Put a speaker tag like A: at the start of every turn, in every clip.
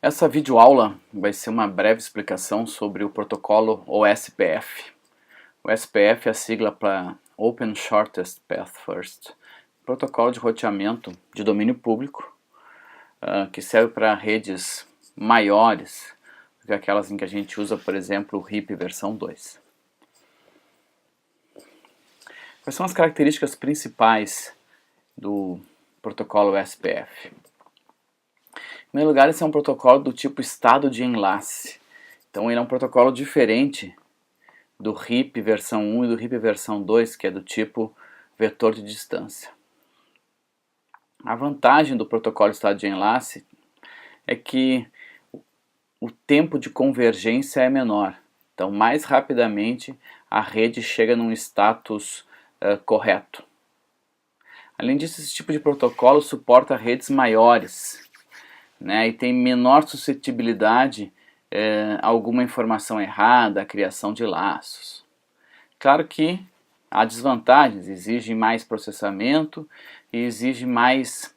A: Essa videoaula vai ser uma breve explicação sobre o protocolo OSPF. O SPF é a sigla para Open Shortest Path First, protocolo de roteamento de domínio público, que serve para redes maiores do que aquelas em que a gente usa, por exemplo, o RIP versão 2. Quais são as características principais do protocolo SPF? Em primeiro lugar, esse é um protocolo do tipo estado de enlace. Então ele é um protocolo diferente do RIP versão 1 e do RIP versão 2, que é do tipo vetor de distância. A vantagem do protocolo estado de enlace é que o tempo de convergência é menor. Então mais rapidamente a rede chega num status correto. Além disso, esse tipo de protocolo suporta redes maiores, né, e tem menor suscetibilidade a alguma informação errada, a criação de laços. Claro que há desvantagens, exige mais processamento e exige mais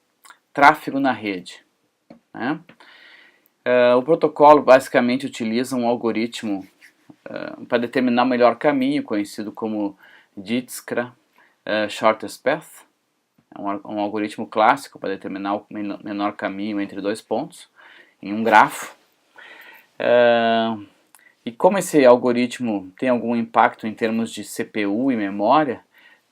A: tráfego na rede, né? O protocolo basicamente utiliza um algoritmo para determinar o melhor caminho, conhecido como Dijkstra Shortest Path. É um algoritmo clássico para determinar o menor caminho entre dois pontos em um grafo. E como esse algoritmo tem algum impacto em termos de CPU e memória,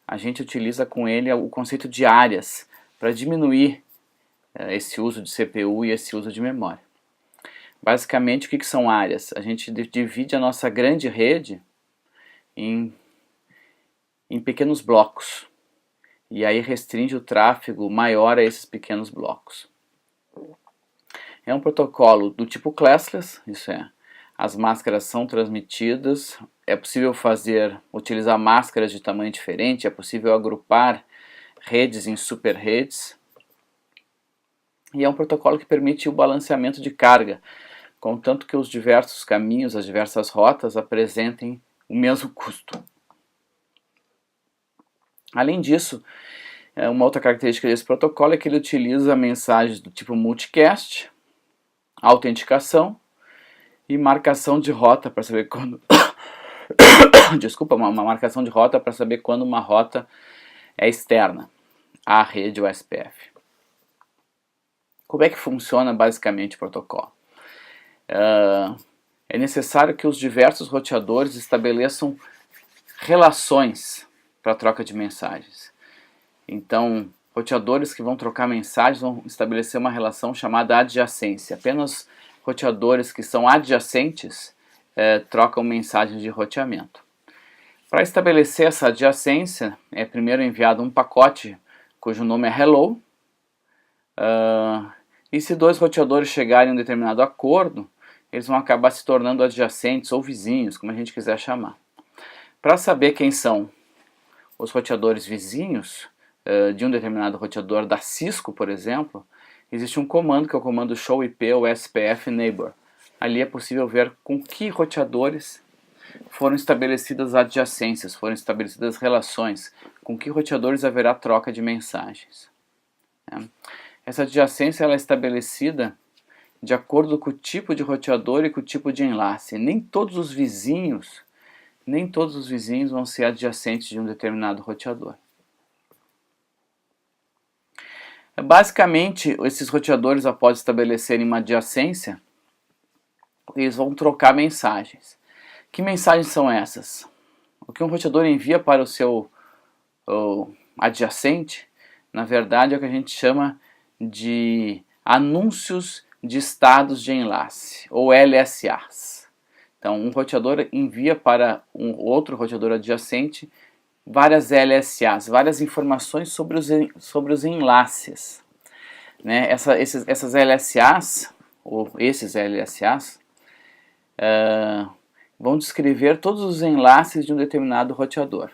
A: a gente utiliza com ele o conceito de áreas para diminuir esse uso de CPU e esse uso de memória. Basicamente, o que são áreas? A gente divide a nossa grande rede em pequenos blocos. E aí restringe o tráfego maior a esses pequenos blocos. É um protocolo do tipo classless, isso é, as máscaras são transmitidas, é possível utilizar máscaras de tamanho diferente, é possível agrupar redes em superredes. E é um protocolo que permite o balanceamento de carga, contanto que os diversos caminhos, as diversas rotas apresentem o mesmo custo. Além disso, uma outra característica desse protocolo é que ele utiliza mensagens do tipo multicast, autenticação e marcação de rota para saber quando uma marcação de rota para saber quando uma rota é externa à rede OSPF. Como é que funciona basicamente o protocolo? É necessário que os diversos roteadores estabeleçam relações para a troca de mensagens. Então, roteadores que vão trocar mensagens vão estabelecer uma relação chamada adjacência. Apenas roteadores que são adjacentes trocam mensagens de roteamento. Para estabelecer essa adjacência, é primeiro enviado um pacote cujo nome é hello. E se dois roteadores chegarem a um determinado acordo, eles vão acabar se tornando adjacentes ou vizinhos, como a gente quiser chamar. Para saber quem são os roteadores vizinhos de um determinado roteador da Cisco, por exemplo, existe um comando que é o comando show IP ou SPF neighbor. Ali é possível ver com que roteadores foram estabelecidas adjacências, foram estabelecidas relações, com que roteadores haverá troca de mensagens. Essa adjacência ela é estabelecida de acordo com o tipo de roteador e com o tipo de enlace. Nem todos os vizinhos vão ser adjacentes de um determinado roteador. Basicamente, esses roteadores, após estabelecerem uma adjacência, eles vão trocar mensagens. Que mensagens são essas? O que um roteador envia para o seu adjacente, na verdade, é o que a gente chama de anúncios de estados de enlace, ou LSAs. Então, um roteador envia para um outro roteador adjacente várias LSAs, várias informações sobre os enlaces. Né? Essas LSAs, ou esses LSAs, vão descrever todos os enlaces de um determinado roteador.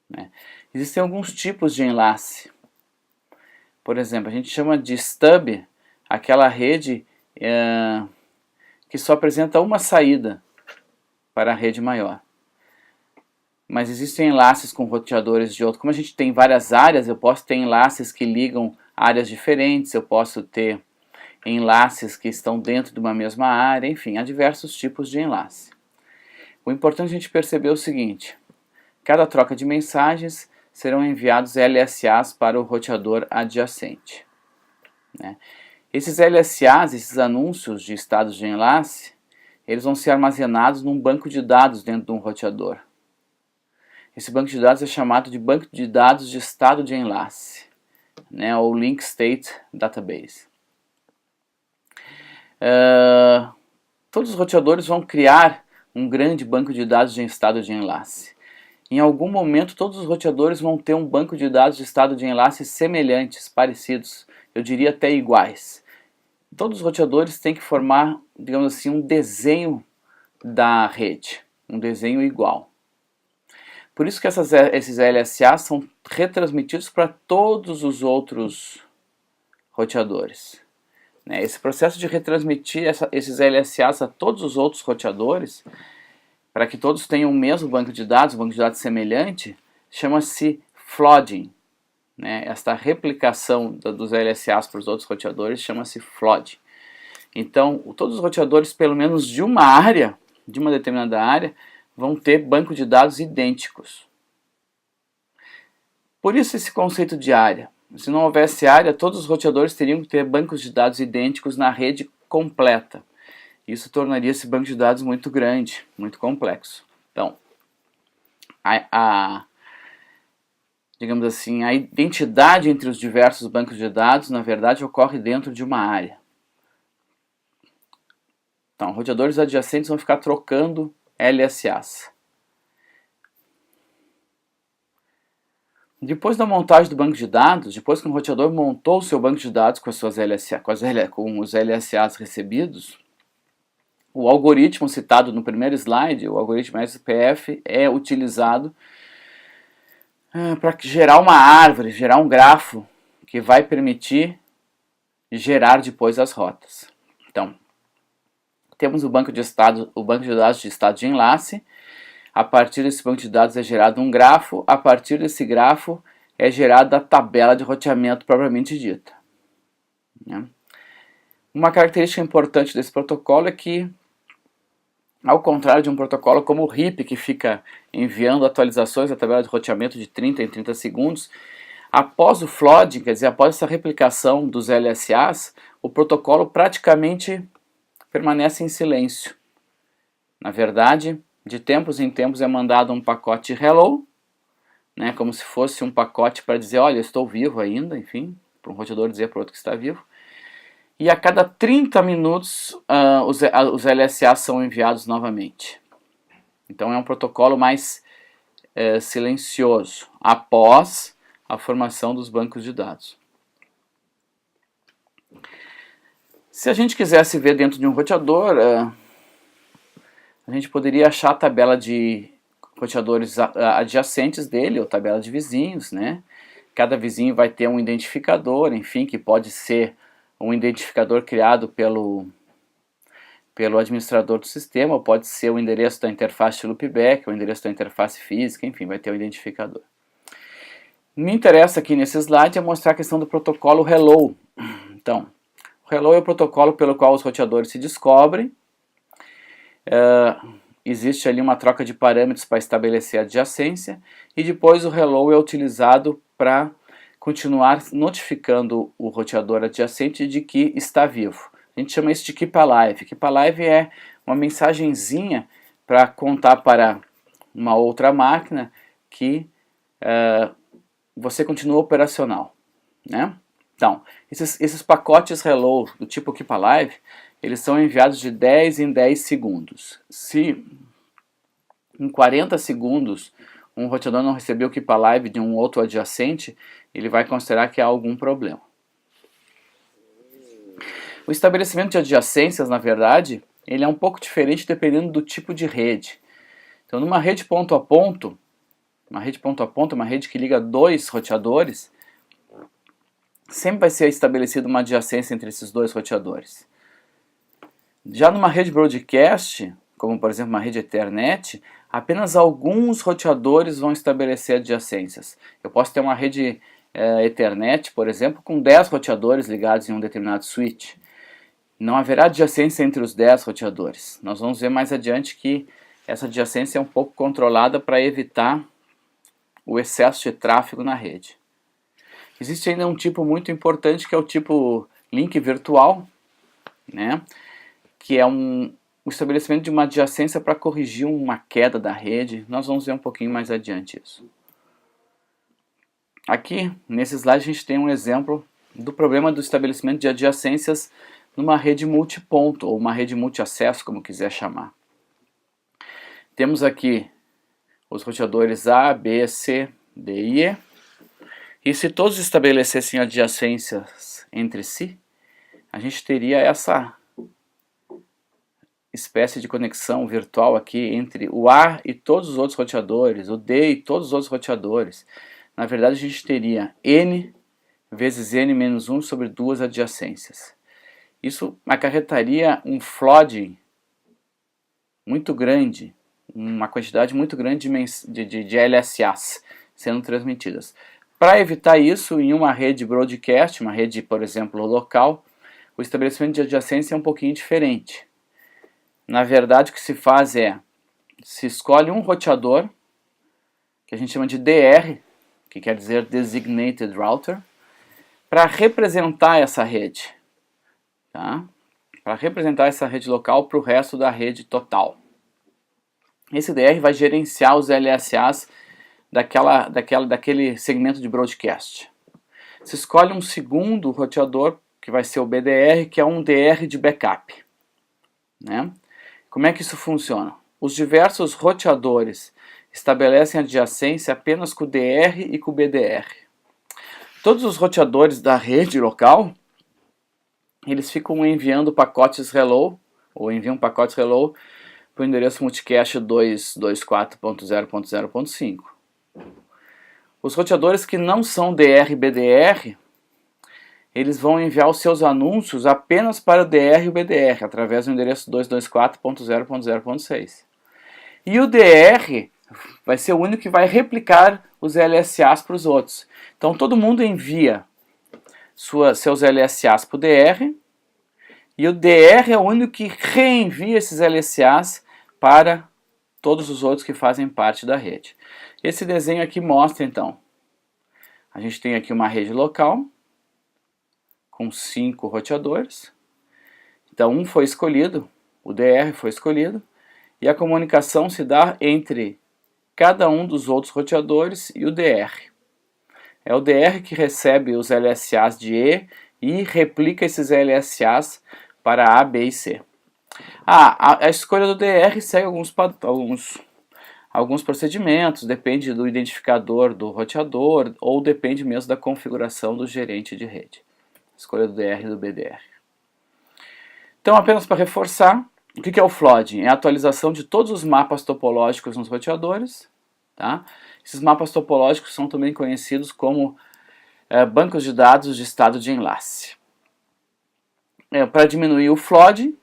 A: Né? Existem alguns tipos de enlace. Por exemplo, a gente chama de stub aquela rede que só apresenta uma saída para a rede maior. Mas existem enlaces com roteadores de outro. Como a gente tem várias áreas, eu posso ter enlaces que ligam áreas diferentes, eu posso ter enlaces que estão dentro de uma mesma área, enfim, há diversos tipos de enlace. O importante é a gente perceber o seguinte: cada troca de mensagens serão enviados LSAs para o roteador adjacente, né? Esses LSAs, esses anúncios de estados de enlace, eles vão ser armazenados num banco de dados dentro de um roteador. Esse banco de dados é chamado de banco de dados de estado de enlace, né, ou Link State Database. Todos os roteadores vão criar um grande banco de dados de estado de enlace. Em algum momento, todos os roteadores vão ter um banco de dados de estado de enlace semelhantes, parecidos, eu diria até iguais. Todos os roteadores têm que formar, digamos assim, um desenho da rede, um desenho igual. Por isso que esses LSAs são retransmitidos para todos os outros roteadores. Esse processo de retransmitir esses LSAs a todos os outros roteadores, para que todos tenham o mesmo banco de dados, um banco de dados semelhante, chama-se flooding. Esta replicação dos LSAs para os outros roteadores chama-se flooding. Então, todos os roteadores, pelo menos de uma área, de uma determinada área, vão ter banco de dados idênticos. Por isso esse conceito de área. Se não houvesse área, todos os roteadores teriam que ter bancos de dados idênticos na rede completa. Isso tornaria esse banco de dados muito grande, muito complexo. Então, digamos assim, a identidade entre os diversos bancos de dados, na verdade, ocorre dentro de uma área. Então, roteadores adjacentes vão ficar trocando LSAs. Depois da montagem do banco de dados, depois que o roteador montou o seu banco de dados com os LSAs recebidos, o algoritmo citado no primeiro slide, o algoritmo SPF, é utilizado para gerar uma árvore, gerar um grafo que vai permitir gerar depois as rotas. Então, temos o banco de dados de estado de enlace. A partir desse banco de dados é gerado um grafo. A partir desse grafo é gerada a tabela de roteamento propriamente dita. Uma característica importante desse protocolo é que, ao contrário de um protocolo como o RIP, que fica enviando atualizações da tabela de roteamento de 30 em 30 segundos, após o flooding, quer dizer, após essa replicação dos LSAs, o protocolo praticamente permanece em silêncio. Na verdade, de tempos em tempos é mandado um pacote hello, como se fosse um pacote para dizer, olha, estou vivo ainda, enfim, para um roteador dizer para o outro que está vivo. E a cada 30 minutos os LSAs são enviados novamente. Então é um protocolo mais silencioso, após a formação dos bancos de dados. Se a gente quisesse ver dentro de um roteador, a gente poderia achar a tabela de roteadores adjacentes dele, ou tabela de vizinhos, Cada vizinho vai ter um identificador, enfim, que pode ser um identificador criado pelo administrador do sistema, ou pode ser o endereço da interface de loopback, ou o endereço da interface física, enfim, vai ter um identificador. Me interessa aqui nesse slide é mostrar a questão do protocolo hello. Então, o hello é o protocolo pelo qual os roteadores se descobrem. Existe ali uma troca de parâmetros para estabelecer a adjacência, e depois o hello é utilizado para continuar notificando o roteador adjacente de que está vivo. A gente chama isso de Keep Alive. Keep Alive é uma mensagenzinha para contar para uma outra máquina que você continua operacional, Então, esses pacotes hello do tipo Keep Alive, eles são enviados de 10 em 10 segundos. Se em 40 segundos um roteador não recebeu o Keep Alive de um outro adjacente, ele vai considerar que há algum problema. O estabelecimento de adjacências, na verdade, ele é um pouco diferente dependendo do tipo de rede. Então, numa rede ponto a ponto, uma rede que liga dois roteadores, sempre vai ser estabelecida uma adjacência entre esses dois roteadores. Já numa rede broadcast, como por exemplo uma rede Ethernet, apenas alguns roteadores vão estabelecer adjacências. Eu posso ter uma rede Ethernet, por exemplo, com 10 roteadores ligados em um determinado switch. não haverá adjacência entre os 10 roteadores. Nós vamos ver mais adiante que essa adjacência é um pouco controlada para evitar o excesso de tráfego na rede. Existe ainda um tipo muito importante que é o tipo link virtual, né? Que é o estabelecimento de uma adjacência para corrigir uma queda da rede. Nós vamos ver um pouquinho mais adiante isso. Aqui, nesse slide, a gente tem um exemplo do problema do estabelecimento de adjacências numa rede multiponto, ou uma rede multiacesso, como quiser chamar. Temos aqui os roteadores A, B, C, D e E. E se todos estabelecessem adjacências entre si, a gente teria essa espécie de conexão virtual aqui entre o A e todos os outros roteadores, o D e todos os outros roteadores. Na verdade, a gente teria N vezes N menos 1 sobre duas adjacências. Isso acarretaria um flooding muito grande, uma quantidade muito grande de LSAs sendo transmitidas. Para evitar isso, em uma rede broadcast, uma rede, por exemplo, local, o estabelecimento de adjacência é um pouquinho diferente. Na verdade, o que se faz é, se escolhe um roteador, que a gente chama de DR, que quer dizer Designated Router, para representar essa rede, tá? Para representar essa rede local para o resto da rede total. Esse DR vai gerenciar os LSAs daquele segmento de broadcast. Se escolhe um segundo roteador, que vai ser o BDR, que é um DR de backup, né? Como é que isso funciona? Os diversos roteadores estabelecem adjacência apenas com o DR e com o BDR. Todos os roteadores da rede local, eles ficam enviando pacotes hello, ou enviam pacotes hello para o endereço multicast 224.0.0.5. Os roteadores que não são DR e BDR, eles vão enviar os seus anúncios apenas para o DR e o BDR, através do endereço 224.0.0.6. E o DR vai ser o único que vai replicar os LSAs para os outros. Então todo mundo envia seus LSAs para o DR, e o DR é o único que reenvia esses LSAs para todos os outros que fazem parte da rede. Esse desenho aqui mostra então, a gente tem aqui uma rede local, com 5 roteadores. Então um foi escolhido, o DR foi escolhido, e a comunicação se dá entre cada um dos outros roteadores e o DR. É o DR que recebe os LSAs de E e replica esses LSAs para A, B e C. A escolha do DR segue alguns procedimentos, depende do identificador do roteador ou depende mesmo da configuração do gerente de rede. Escolha do DR e do BDR. Então, apenas para reforçar, o que é o flooding? É a atualização de todos os mapas topológicos nos roteadores. Tá? Esses mapas topológicos são também conhecidos como bancos de dados de estado de enlace. Para diminuir o flooding,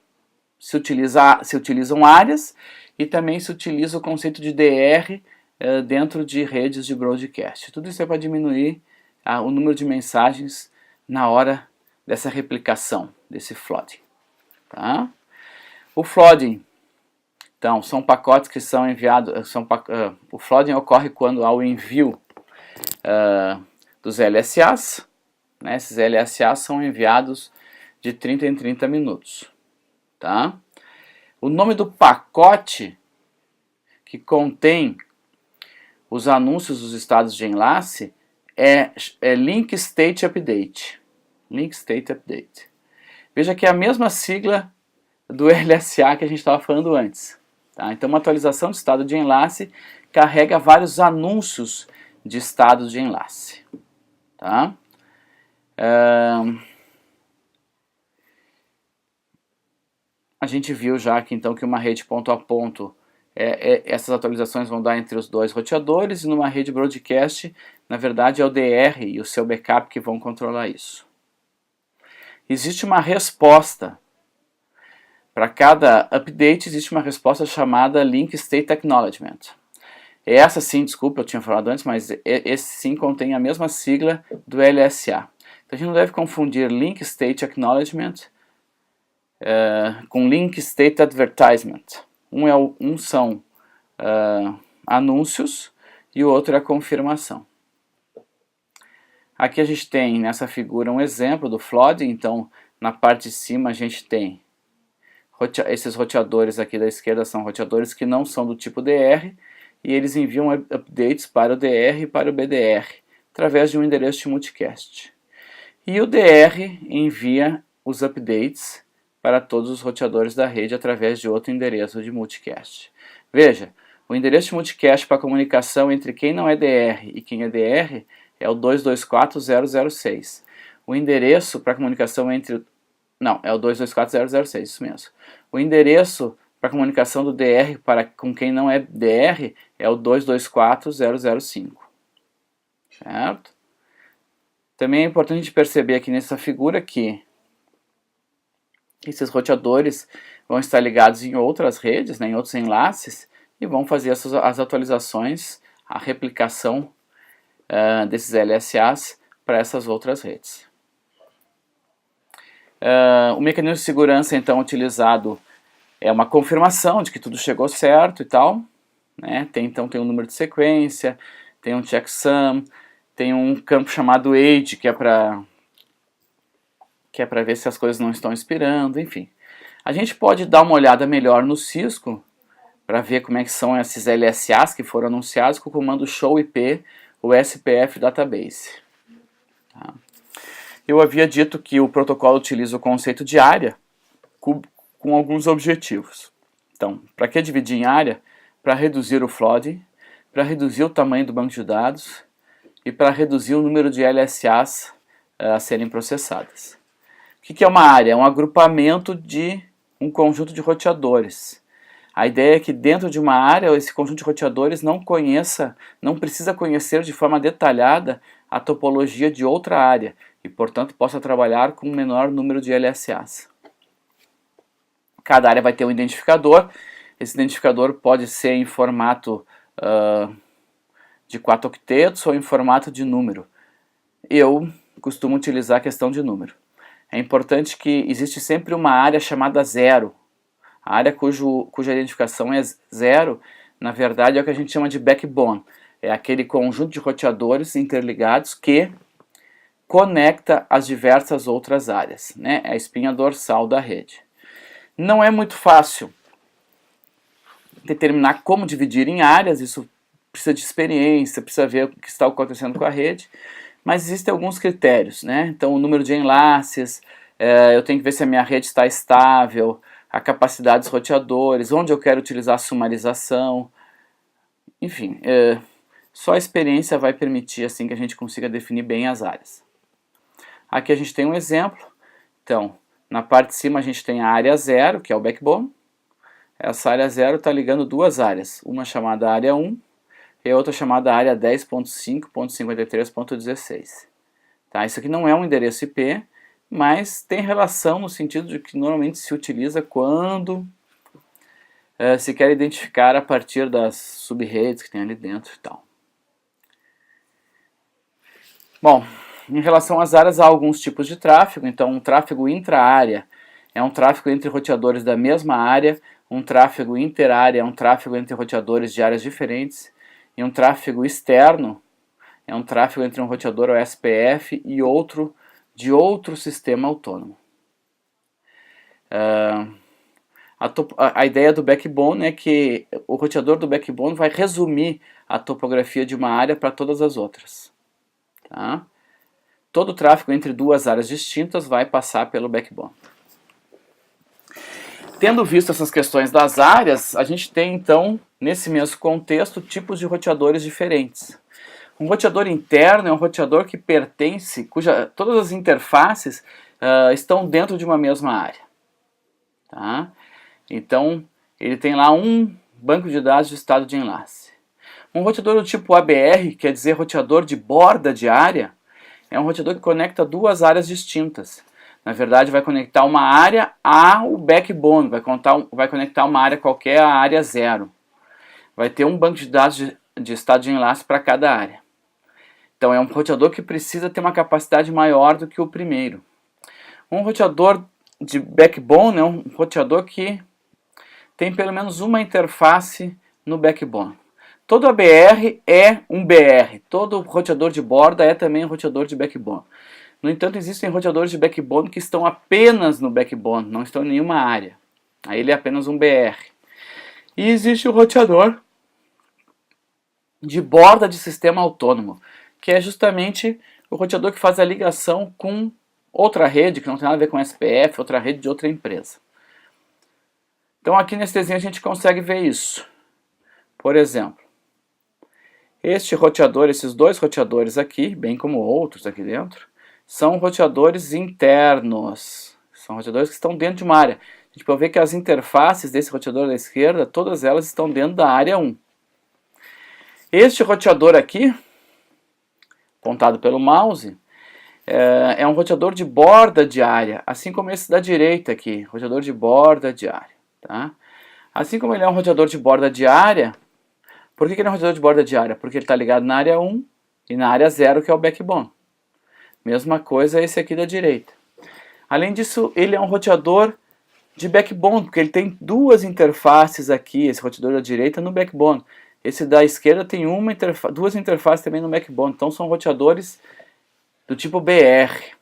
A: se utilizam áreas e também se utiliza o conceito de DR dentro de redes de broadcast. Tudo isso é para diminuir o número de mensagens na hora dessa replicação, desse flooding. Tá? O flooding, então, são pacotes que são enviados, o flooding ocorre quando há o envio dos LSAs, né? Esses LSAs são enviados de 30 em 30 minutos. Tá? O nome do pacote que contém os anúncios dos estados de enlace é Link State Update. Link State Update. Veja que é a mesma sigla do LSA que a gente estava falando antes. Tá? Então, uma atualização de estado de enlace carrega vários anúncios de estados de enlace. Tá? A gente viu já que, então, que uma rede ponto a ponto, essas atualizações vão dar entre os dois roteadores, e numa rede broadcast, na verdade, é o DR e o seu backup que vão controlar isso. Existe uma resposta. Para cada update existe uma resposta chamada Link State Acknowledgement. Essa sim, desculpa, eu tinha falado antes, mas esse sim contém a mesma sigla do LSA. Então a gente não deve confundir Link State Acknowledgement com link state advertisement. Um são anúncios e o outro é a confirmação. Aqui a gente tem nessa figura um exemplo do flooding. Então na parte de cima a gente tem esses roteadores aqui da esquerda, são roteadores que não são do tipo DR, e eles enviam updates para o DR e para o BDR através de um endereço de multicast. E o DR envia os updates para todos os roteadores da rede através de outro endereço de multicast. Veja, o endereço de multicast para comunicação entre quem não é DR e quem é DR é o 224.006. O endereço para comunicação entre... Não, é o 224.006, isso mesmo. O endereço para comunicação do DR com quem não é DR é o 224.005. Certo? Também é importante a gente perceber aqui nessa figura que esses roteadores vão estar ligados em outras redes, né, em outros enlaces, e vão fazer as atualizações, a replicação desses LSAs para essas outras redes. O mecanismo de segurança então utilizado é uma confirmação de que tudo chegou certo e tal, né? Então tem um número de sequência, tem um checksum, tem um campo chamado age, que é para ver se as coisas não estão expirando, enfim. A gente pode dar uma olhada melhor no Cisco para ver como é que são esses LSAs que foram anunciados com o comando show IP, o SPF database. Tá? Eu havia dito que o protocolo utiliza o conceito de área com alguns objetivos. Então, para que dividir em área? Para reduzir o flooding, para reduzir o tamanho do banco de dados e para reduzir o número de LSAs a serem processadas. O que é uma área? É um agrupamento de um conjunto de roteadores. A ideia é que dentro de uma área, esse conjunto de roteadores não precisa conhecer de forma detalhada a topologia de outra área e, portanto, possa trabalhar com um menor número de LSAs. Cada área vai ter um identificador. Esse identificador pode ser em formato de 4 octetos ou em formato de número. Eu costumo utilizar a questão de número. É importante que existe sempre uma área chamada zero. A área cuja identificação é zero, na verdade, é o que a gente chama de backbone. É aquele conjunto de roteadores interligados que conecta as diversas outras áreas, né? É a espinha dorsal da rede. Não é muito fácil determinar como dividir em áreas, isso precisa de experiência, precisa ver o que está acontecendo com a rede, mas existem alguns critérios, né? Então, o número de enlaces, eu tenho que ver se a minha rede está estável, a capacidade dos roteadores, onde eu quero utilizar a sumarização, enfim, só a experiência vai permitir assim que a gente consiga definir bem as áreas. Aqui a gente tem um exemplo. Então, na parte de cima a gente tem a área 0, que é o backbone. Essa área 0 está ligando duas áreas, uma chamada área 1 e a outra chamada área 10.5.53.16. Tá? Isso aqui não é um endereço IP, mas tem relação no sentido de que normalmente se utiliza quando se quer identificar a partir das sub-redes que tem ali dentro e tal. Bom, em relação às áreas, há alguns tipos de tráfego. Então, um tráfego intra-área é um tráfego entre roteadores da mesma área, um tráfego inter-área é um tráfego entre roteadores de áreas diferentes, e um tráfego externo é um tráfego entre um roteador OSPF e outro de outro sistema autônomo. A ideia do backbone é que o roteador do backbone vai resumir a topografia de uma área para todas as outras. Tá? Todo o tráfego entre duas áreas distintas vai passar pelo backbone. Tendo visto essas questões das áreas, a gente tem então, nesse mesmo contexto, tipos de roteadores diferentes. Um roteador interno é um roteador que pertence, todas as interfaces estão dentro de uma mesma área. Tá? Então, ele tem lá um banco de dados de estado de enlace. Um roteador do tipo ABR, quer dizer roteador de borda de área, é um roteador que conecta duas áreas distintas. Na verdade, vai conectar uma área ao backbone, vai conectar uma área qualquer à área 0. Vai ter um banco de dados de estado de enlace para cada área. Então, é um roteador que precisa ter uma capacidade maior do que o primeiro. Um roteador de backbone é um roteador que tem pelo menos uma interface no backbone. Todo ABR é um BR, todo roteador de borda é também um roteador de backbone. No entanto, existem roteadores de backbone que estão apenas no backbone, não estão em nenhuma área. Aí ele é apenas um BR. E existe o roteador de borda de sistema autônomo, que é justamente o roteador que faz a ligação com outra rede, que não tem nada a ver com SPF, outra rede de outra empresa. Então aqui nesse desenho a gente consegue ver isso. Por exemplo, este roteador, esses dois roteadores aqui, bem como outros aqui dentro, são roteadores internos. São roteadores que estão dentro de uma área. A gente pode ver que as interfaces desse roteador da esquerda, todas elas estão dentro da área 1. Este roteador aqui, apontado pelo mouse, é um roteador de borda de área, assim como esse da direita aqui, roteador de borda de área. Tá? Assim como ele é um roteador de borda de área, por que ele é um roteador de borda de área? Porque ele está ligado na área 1 e na área 0, que é o backbone. Mesma coisa esse aqui da direita. Além disso, ele é um roteador de backbone, porque ele tem duas interfaces aqui, esse roteador da direita, no backbone. Esse da esquerda tem duas interfaces também no backbone, então são roteadores do tipo BR.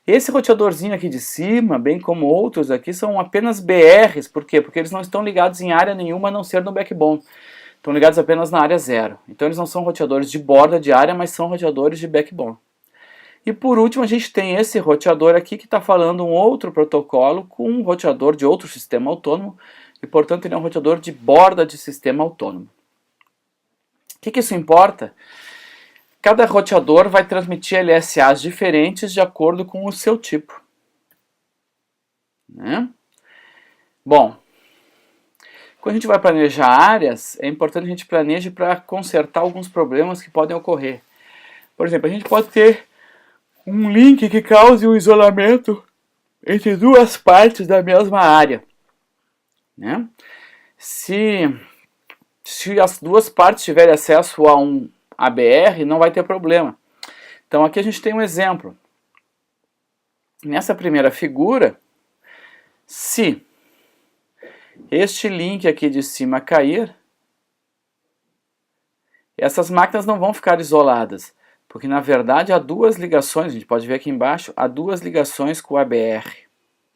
A: Esse roteadorzinho aqui de cima, bem como outros aqui, são apenas BRs. Por quê? Porque eles não estão ligados em área nenhuma a não ser no backbone. Estão ligados apenas na área 0. Então eles não são roteadores de borda de área, mas são roteadores de backbone. E por último a gente tem esse roteador aqui que está falando um outro protocolo com um roteador de outro sistema autônomo. E portanto ele é um roteador de borda de sistema autônomo. O que isso importa? Cada roteador vai transmitir LSAs diferentes de acordo com o seu tipo. Né? Bom, quando a gente vai planejar áreas, é importante a gente planeje para consertar alguns problemas que podem ocorrer. Por exemplo, a gente pode ter um link que cause um isolamento entre duas partes da mesma área. Né? Se as duas partes tiverem acesso a um ABR, não vai ter problema. Então aqui a gente tem um exemplo. Nessa primeira figura, se este link aqui de cima cair, essas máquinas não vão ficar isoladas, porque na verdade há duas ligações, a gente pode ver aqui embaixo, há duas ligações com o ABR,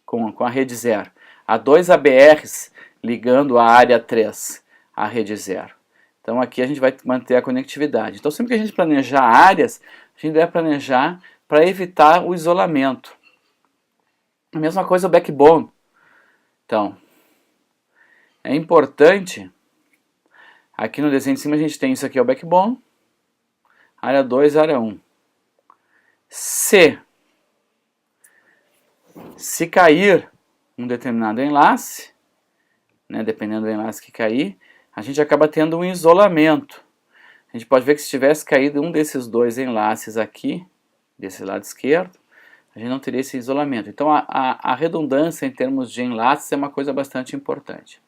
A: com a rede 0. Há dois ABRs ligando a área 3 à rede 0. Então aqui a gente vai manter a conectividade. Então sempre que a gente planejar áreas, a gente deve planejar para evitar o isolamento. A mesma coisa o backbone. Então, é importante, aqui no desenho de cima a gente tem isso aqui, é o backbone, área 2, área 1. Se cair um determinado enlace, né, dependendo do enlace que cair, a gente acaba tendo um isolamento. A gente pode ver que se tivesse caído um desses dois enlaces aqui, desse lado esquerdo, a gente não teria esse isolamento. Então a redundância em termos de enlaces é uma coisa bastante importante.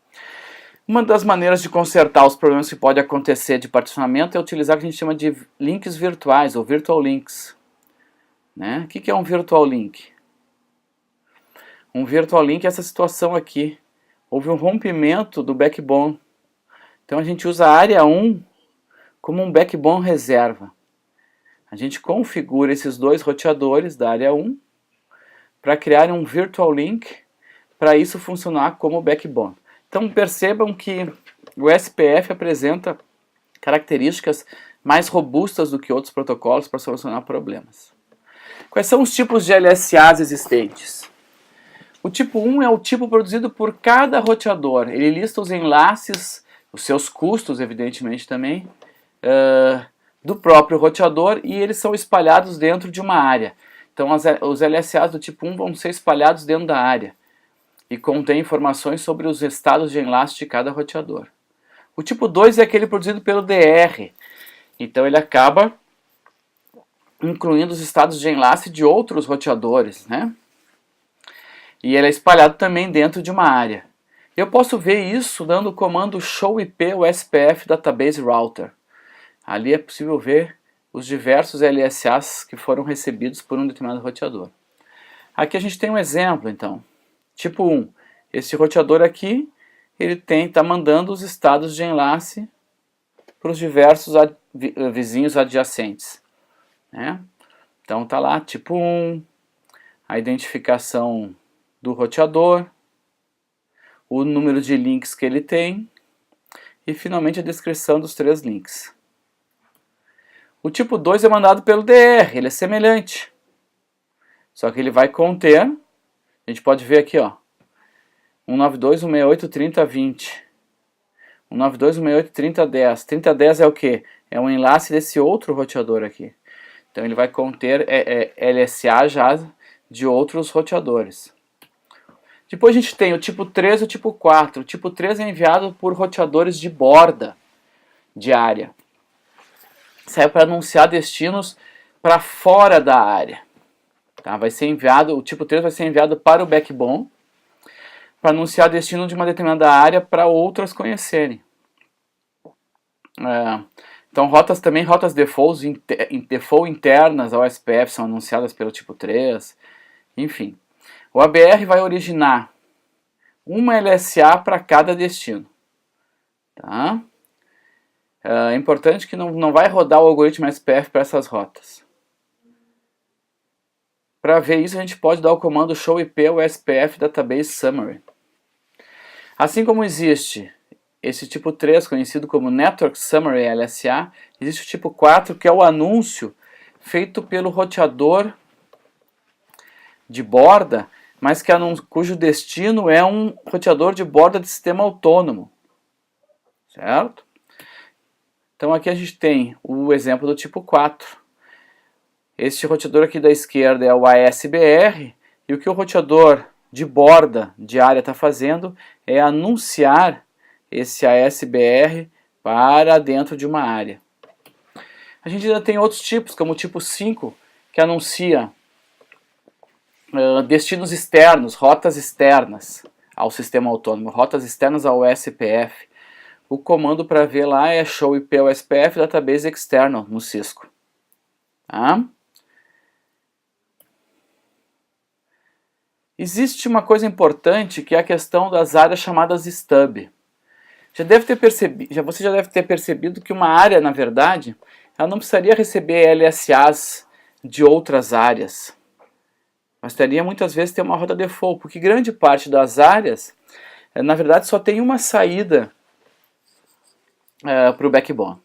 A: Uma das maneiras de consertar os problemas que pode acontecer de particionamento é utilizar o que a gente chama de links virtuais, ou virtual links. Né? O que é um virtual link? Um virtual link é essa situação aqui. Houve um rompimento do backbone. Então a gente usa a área 1 como um backbone reserva. A gente configura esses dois roteadores da área 1 para criar um virtual link para isso funcionar como backbone. Então percebam que o SPF apresenta características mais robustas do que outros protocolos para solucionar problemas. Quais são os tipos de LSAs existentes? O tipo 1 é o tipo produzido por cada roteador. Ele lista os enlaces, os seus custos, evidentemente também, do próprio roteador, e eles são espalhados dentro de uma área. Então os LSAs do tipo 1 vão ser espalhados dentro da área e contém informações sobre os estados de enlace de cada roteador. O tipo 2 é aquele produzido pelo DR. Então ele acaba incluindo os estados de enlace de outros roteadores, né? E ele é espalhado também dentro de uma área. Eu posso ver isso dando o comando show IP USPF Database Router. Ali é possível ver os diversos LSAs que foram recebidos por um determinado roteador. Aqui a gente tem um exemplo, então. Tipo 1, esse roteador aqui, ele está mandando os estados de enlace para os diversos vizinhos adjacentes, né? Então tá lá, tipo 1, a identificação do roteador, o número de links que ele tem e finalmente a descrição dos 3 links. O tipo 2 é mandado pelo DR, ele é semelhante, só que ele vai conter, a gente pode ver aqui, ó, 192.168.30.20, 192.168.30.10, 30.10 é o que? É um enlace desse outro roteador aqui. Então ele vai conter LSA já de outros roteadores. Depois a gente tem o tipo 3 e o tipo 4. O tipo 3 é enviado por roteadores de borda de área. Serve para anunciar destinos para fora da área. Tá? Vai ser enviado, o tipo 3 vai ser enviado para o backbone para anunciar destino de uma determinada área para outras conhecerem. Então rotas default internas ao SPF são anunciadas pelo tipo 3. Enfim, o ABR vai originar uma LSA para cada destino. Tá? É importante que não vai rodar o algoritmo SPF para essas rotas. Para ver isso, a gente pode dar o comando show IP ao SPF Database Summary. Assim como existe esse tipo 3, conhecido como Network Summary LSA, existe o tipo 4, que é o anúncio feito pelo roteador de borda, mas cujo destino é um roteador de borda de sistema autônomo. Certo? Então aqui a gente tem o exemplo do tipo 4. Este roteador aqui da esquerda é o ASBR, e o que o roteador de borda de área está fazendo é anunciar esse ASBR para dentro de uma área. A gente ainda tem outros tipos, como o tipo 5, que anuncia destinos externos, rotas externas ao sistema autônomo, rotas externas ao SPF. O comando para ver lá é show IP ao SPF Database External no Cisco. Tá? Existe uma coisa importante que é a questão das áreas chamadas stub. Você já deve ter percebido que uma área, na verdade, ela não precisaria receber LSAs de outras áreas. Bastaria muitas vezes ter uma rota default, porque grande parte das áreas, na verdade, só tem uma saída para o backbone.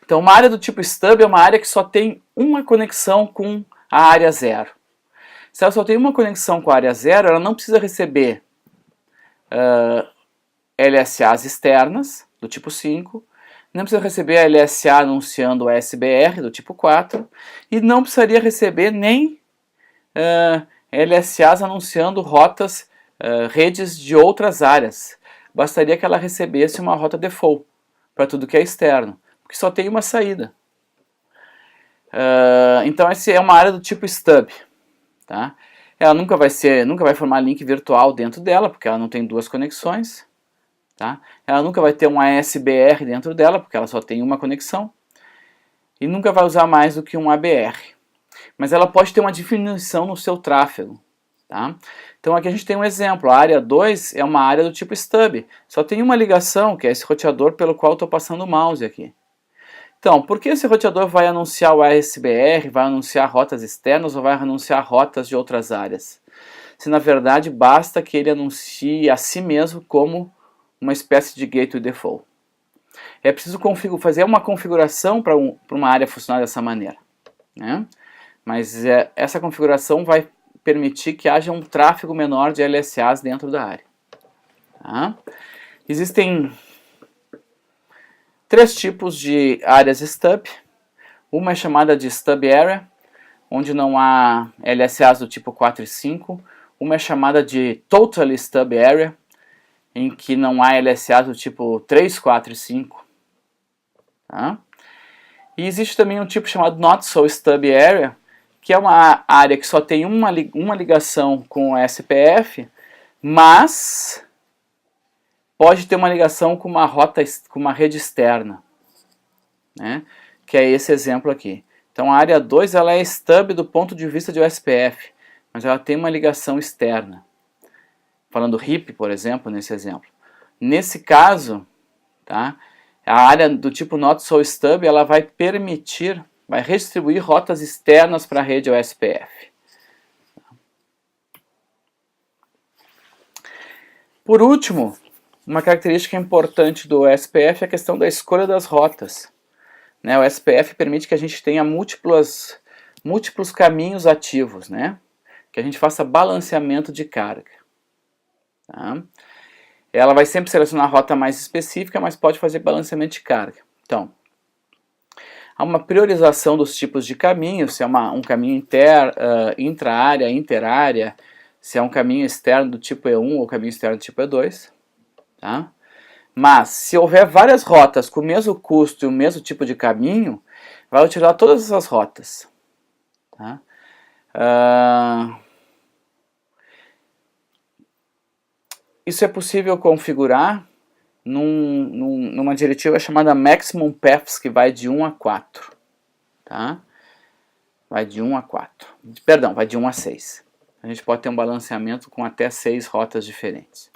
A: Então, uma área do tipo stub é uma área que só tem uma conexão com a área 0. Se ela só tem uma conexão com a área 0, ela não precisa receber LSAs externas, do tipo 5, não precisa receber a LSA anunciando o SBR, do tipo 4, e não precisaria receber nem LSAs anunciando rotas, redes de outras áreas. Bastaria que ela recebesse uma rota default para tudo que é externo, porque só tem uma saída. Então essa é uma área do tipo stub. Tá? Ela nunca vai formar link virtual dentro dela, porque ela não tem duas conexões. Tá? Ela nunca vai ter um ASBR dentro dela, porque ela só tem uma conexão. E nunca vai usar mais do que um ABR. Mas ela pode ter uma definição no seu tráfego. Tá? Então aqui a gente tem um exemplo. A área 2 é uma área do tipo stub. Só tem uma ligação, que é esse roteador pelo qual eu estou passando o mouse aqui. Então, por que esse roteador vai anunciar o ASBR, vai anunciar rotas externas ou vai anunciar rotas de outras áreas? Se na verdade basta que ele anuncie a si mesmo como uma espécie de gateway default. É preciso fazer uma configuração para uma área funcionar dessa maneira. Né? Mas essa configuração vai permitir que haja um tráfego menor de LSAs dentro da área. Tá? Existem 3 tipos de áreas stub. Uma é chamada de stub area, onde não há LSAs do tipo 4 e 5. Uma é chamada de total stub area, em que não há LSAs do tipo 3, 4 e 5. Tá? E existe também um tipo chamado not so stub area, que é uma área que só tem uma ligação com o SPF, mas pode ter uma ligação com uma rede externa, né? Que é esse exemplo aqui. Então a área 2 ela é stub do ponto de vista de SPF, mas ela tem uma ligação externa. falando RIP, por exemplo, nesse exemplo. Nesse caso, tá, a área do tipo Not So Stub, ela vai permitir, vai redistribuir rotas externas para a rede OSPF. Por último, uma característica importante do OSPF é a questão da escolha das rotas. Né? O OSPF permite que a gente tenha múltiplos caminhos ativos, né? Que a gente faça balanceamento de carga. Tá? Ela vai sempre selecionar a rota mais específica, mas pode fazer balanceamento de carga. Então, há uma priorização dos tipos de caminhos, se é um caminho intra-área, interárea, se é um caminho externo do tipo E1 ou caminho externo do tipo E2. Tá? Mas, se houver várias rotas com o mesmo custo e o mesmo tipo de caminho, vai utilizar todas essas rotas. Tá? Isso é possível configurar numa diretiva chamada Maximum Paths, que vai de 1 a 4. Tá? Vai de 1 a 4. Perdão, vai de 1 a 6. A gente pode ter um balanceamento com até 6 rotas diferentes.